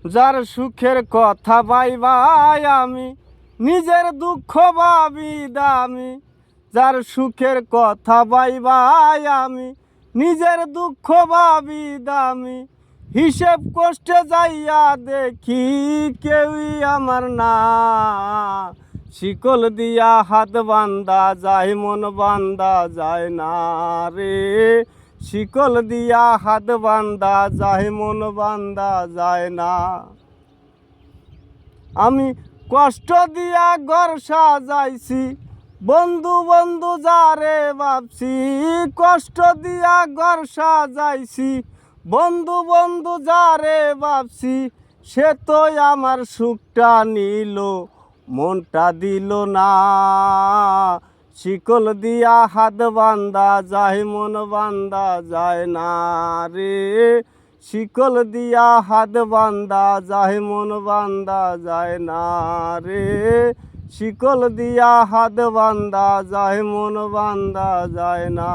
যার সুখের কথা ভাই আমি নিজের দুঃখ ভাবি দামি। যার সুখের কথা ভাই আমি নিজের দুঃখ ভাবি দামি। হিসেব কষ্টে যাইয়া দেখি কেউই আমার না। শিকল দিয়া হাত বান্দা যায় মন বান্দা যায় না রে। শিকল দিয়া হাত বান্দা যায় মন বান্দা যায় না। আমি কষ্ট দিয়া ঘর সাজাইছি বন্ধু বন্ধু যারে ভাবছি। কষ্ট দিয়া ঘর সাজাইছি বন্ধু বন্ধু যারে ভাবছি। সে তো আমার সুখটা নিল মনটা দিল না। শিকল দিয়া হাত বান্দা যায় মন বান্দা যায় না রে। শিকল দিয়া হাত বান্দা যায় মন বান্দা যায় না রে। শিকল দিয়া হাত বান্দা যায় মন বান্দা যায় না।